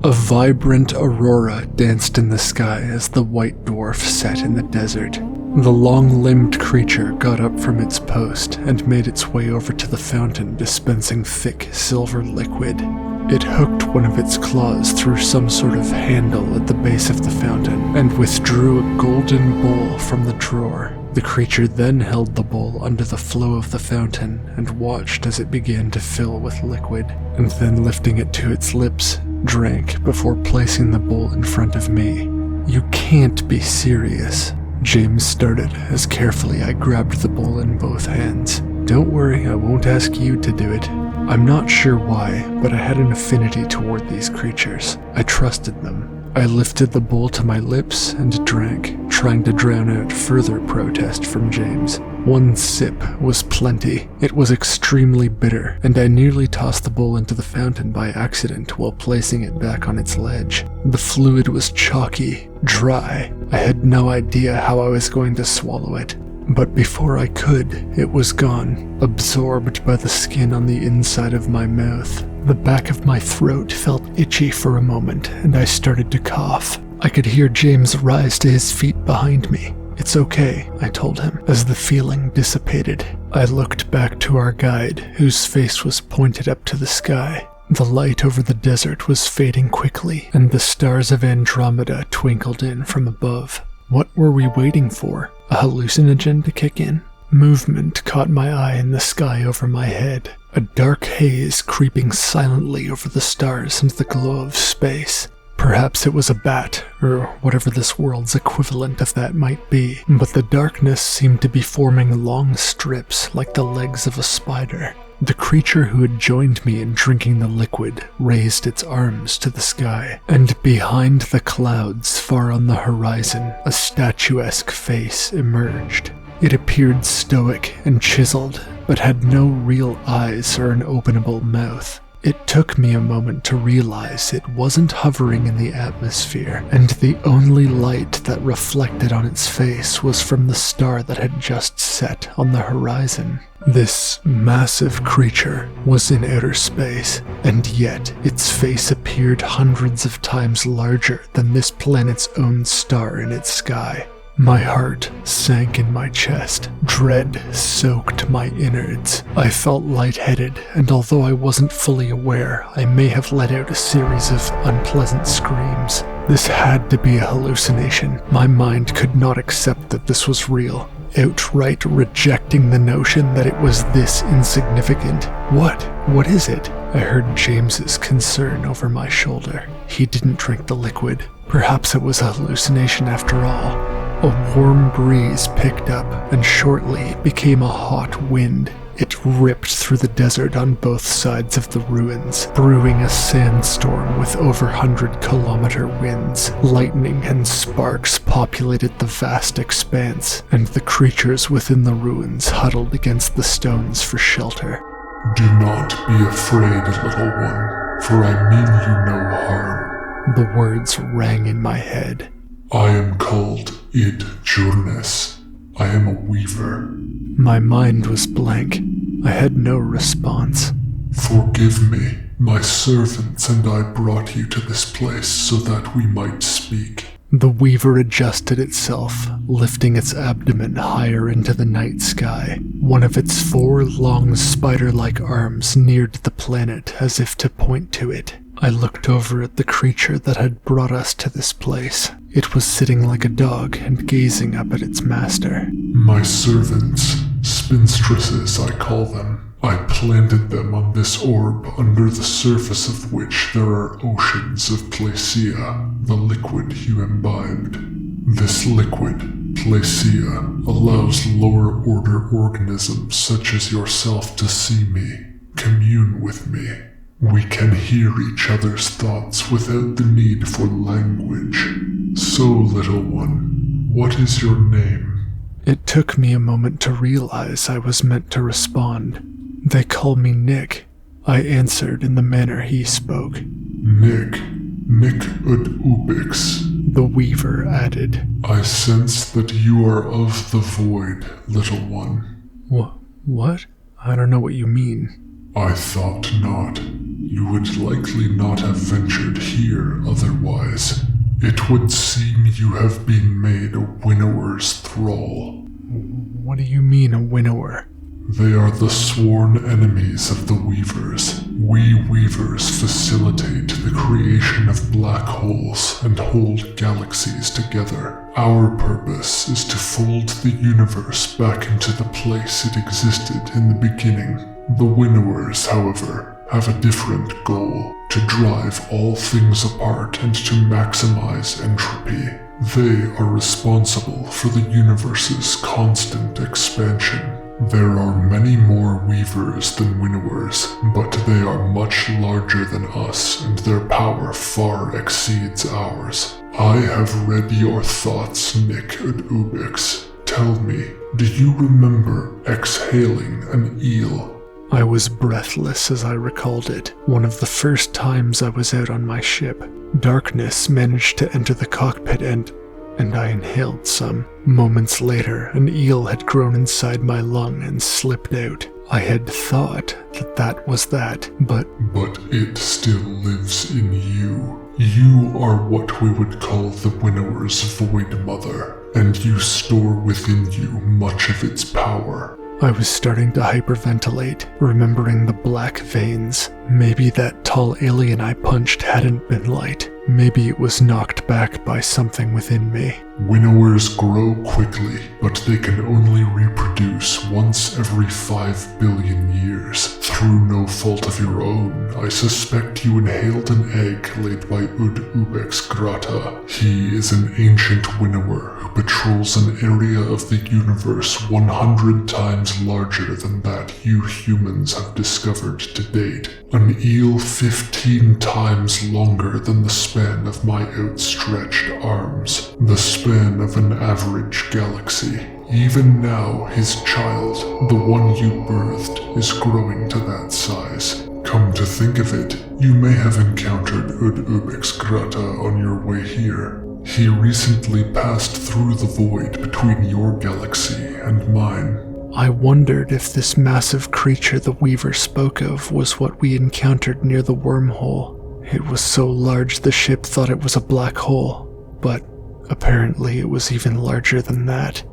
A vibrant aurora danced in the sky as the white dwarf sat in the desert. The long-limbed creature got up from its post and made its way over to the fountain, dispensing thick silver liquid. It hooked one of its claws through some sort of handle at the base of the fountain and withdrew a golden bowl from the drawer. The creature then held the bowl under the flow of the fountain and watched as it began to fill with liquid, and then lifting it to its lips, drank before placing the bowl in front of me. "You can't be serious," James started as carefully I grabbed the bowl in both hands. "Don't worry, I won't ask you to do it." I'm not sure why, but I had an affinity toward these creatures. I trusted them. I lifted the bowl to my lips and drank, trying to drown out further protest from James. One sip was plenty. It was extremely bitter, and I nearly tossed the bowl into the fountain by accident while placing it back on its ledge. The fluid was chalky, dry. I had no idea how I was going to swallow it. But before I could, it was gone, absorbed by the skin on the inside of my mouth. The back of my throat felt itchy for a moment, and I started to cough. I could hear James rise to his feet behind me. "It's okay," I told him, as the feeling dissipated. I looked back to our guide, whose face was pointed up to the sky. The light over the desert was fading quickly, and the stars of Andromeda twinkled in from above. What were we waiting for? A hallucinogen to kick in? Movement caught my eye in the sky over my head, a dark haze creeping silently over the stars and the glow of space. Perhaps it was a bat, or whatever this world's equivalent of that might be, but the darkness seemed to be forming long strips like the legs of a spider. The creature who had joined me in drinking the liquid raised its arms to the sky, and behind the clouds far on the horizon, a statuesque face emerged. It appeared stoic and chiseled, but had no real eyes or an openable mouth. It took me a moment to realize it wasn't hovering in the atmosphere, and the only light that reflected on its face was from the star that had just set on the horizon. This massive creature was in outer space, and yet its face appeared hundreds of times larger than this planet's own star in its sky. My heart sank in my chest. Dread soaked my innards. I felt lightheaded, and although I wasn't fully aware, I may have let out a series of unpleasant screams. This had to be a hallucination. My mind could not accept that this was real, outright rejecting the notion that it was this insignificant. What is it? I heard James's concern over my shoulder. He didn't drink the liquid. Perhaps it was a hallucination after all. A warm breeze picked up and shortly became a hot wind. It ripped through the desert on both sides of the ruins, brewing a sandstorm with over 100-kilometer winds. Lightning and sparks populated the vast expanse, and the creatures within the ruins huddled against the stones for shelter. "Do not be afraid, little one, for I mean you no harm." The words rang in my head. "I am called Id Jurnes. I am a weaver." My mind was blank. I had no response. "Forgive me. My servants and I brought you to this place so that we might speak." The weaver adjusted itself, lifting its abdomen higher into the night sky. One of its 4 long spider-like arms neared the planet as if to point to it. I looked over at the creature that had brought us to this place. It was sitting like a dog and gazing up at its master. "My servants, Spinstresses I call them. I planted them on this orb under the surface of which there are oceans of Placea, the liquid you imbibed. This liquid, Placea, allows lower-order organisms such as yourself to see me, commune with me. We can hear each other's thoughts without the need for language. So, little one, what is your name?" It took me a moment to realize I was meant to respond. "They call me Nick," I answered in the manner he spoke. "Nick ud Ubix," the weaver added. "I sense that you are of the void, little one." What? I don't know what you mean." "I thought not. You would likely not have ventured here otherwise. It would seem you have been made a winnower's thrall. What do you mean, a winnower? They are the sworn enemies of the Weavers. We Weavers facilitate the creation of black holes and hold galaxies together. Our purpose is to fold the universe back into the place it existed in the beginning. The Winnowers, however, have a different goal: to drive all things apart and to maximize entropy. They are responsible for the universe's constant expansion. There are many more Weavers than Winnowers, but they are much larger than us, and their power far exceeds ours. I have read your thoughts, Nick and Ubix. Tell me, do you remember exhaling an eel? I was breathless as I recalled it. One of the first times I was out on my ship. Darkness managed to enter the cockpit and I inhaled some. Moments later, an eel had grown inside my lung and slipped out. I had thought that was that, but it still lives in you. You are what we would call the Winnower's Void Mother, and you store within you much of its power. I was starting to hyperventilate, remembering the black veins. Maybe that tall alien I punched hadn't been light. Maybe it was knocked back by something within me. Winnowers grow quickly, but they can only reproduce once every 5 billion years. Through no fault of your own, I suspect you inhaled an egg laid by Ubex Grata. He is an ancient winnower who patrols an area of the universe 100 times larger than that you humans have discovered to date. An eel 15 times longer than the span of my outstretched arms. The span of an average galaxy. Even now, his child, the one you birthed, is growing to that size. Come to think of it, you may have encountered Ubex Grata on your way here. He recently passed through the void between your galaxy and mine. I wondered if this massive creature the Weaver spoke of was what we encountered near the wormhole. It was so large the ship thought it was a black hole, but apparently it was even larger than that.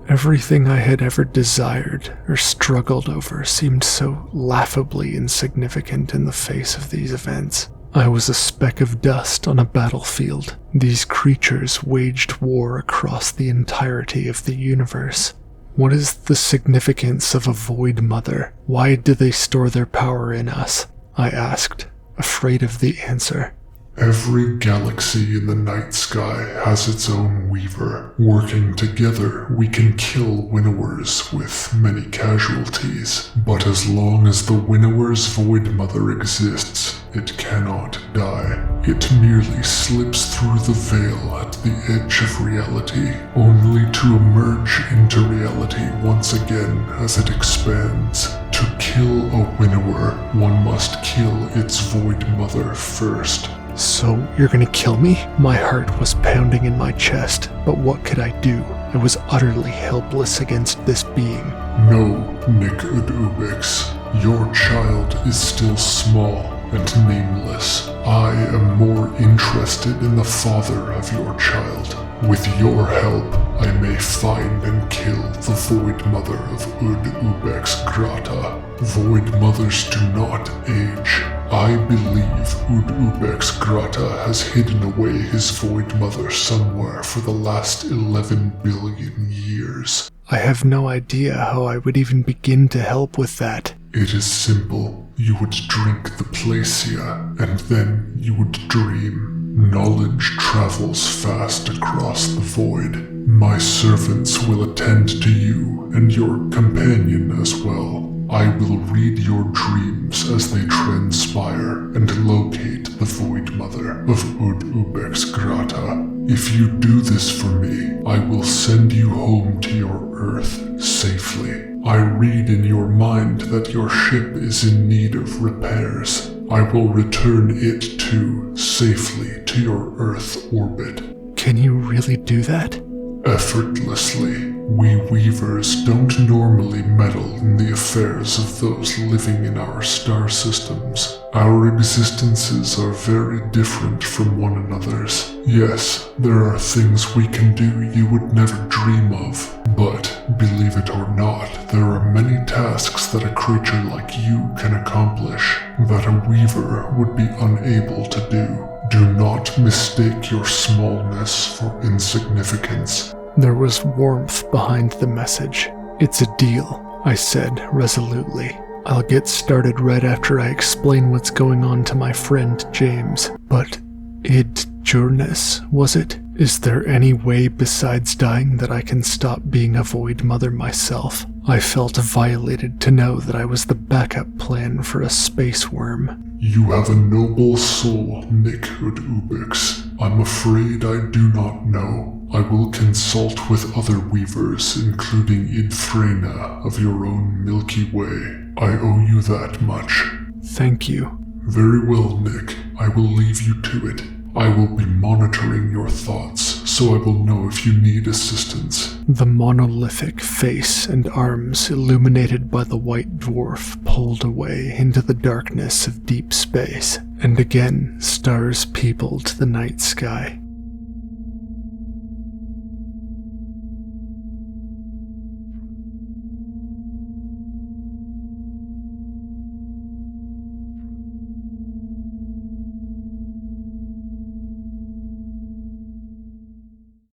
Everything I had ever desired or struggled over seemed so laughably insignificant in the face of these events. I was a speck of dust on a battlefield. These creatures waged war across the entirety of the universe. What is the significance of a Void Mother? Why do they store their power in us? I asked, afraid of the answer. Every galaxy in the night sky has its own Weaver. Working together, we can kill Winnowers with many casualties. But as long as the Winnower's Void Mother exists, it cannot die. It merely slips through the veil at the edge of reality, only to emerge into reality once again as it expands. To kill a Winnower, one must kill its Void Mother first. So, you're gonna kill me? My heart was pounding in my chest, but what could I do? I was utterly helpless against this being. No, Nick Ubix. Your child is still small and nameless. I am more interested in the father of your child. With your help, I may find and kill the Void Mother of Ubex Grata. Void Mothers do not age. I believe Ubex Grata has hidden away his Void Mother somewhere for the last 11 billion years. I have no idea how I would even begin to help with that. It is simple. You would drink the Placia, and then you would dream. Knowledge travels fast across the void. My servants will attend to you and your companion as well. I will read your dreams as they transpire and locate the Void Mother of Ubex Grata. If you do this for me, I will send you home to your Earth safely. I read in your mind that your ship is in need of repairs. I will return it too safely to your Earth orbit. Can you really do that? effortlessly. We weavers don't normally meddle in the affairs of those living in our star systems. Our existences are very different from one another's. Yes, there are things we can do you would never dream of, but believe it or not, there are many tasks that a creature like you can accomplish that a weaver would be unable to do. Do not mistake your smallness for insignificance. There was warmth behind the message. "It's a deal," I said resolutely. "I'll get started right after I explain what's going on to my friend James. But Journess, was it? Is there any way besides dying that I can stop being a Void Mother myself?" I felt violated to know that I was the backup plan for a space worm. You have a noble soul, Nick Ubix. I'm afraid I do not know. I will consult with other weavers, including Idthrena of your own Milky Way. I owe you that much. Thank you. Very well, Nick. I will leave you to it. I will be monitoring your thoughts, so I will know if you need assistance. The monolithic face and arms illuminated by the white dwarf pulled away into the darkness of deep space, and again stars peopled the night sky.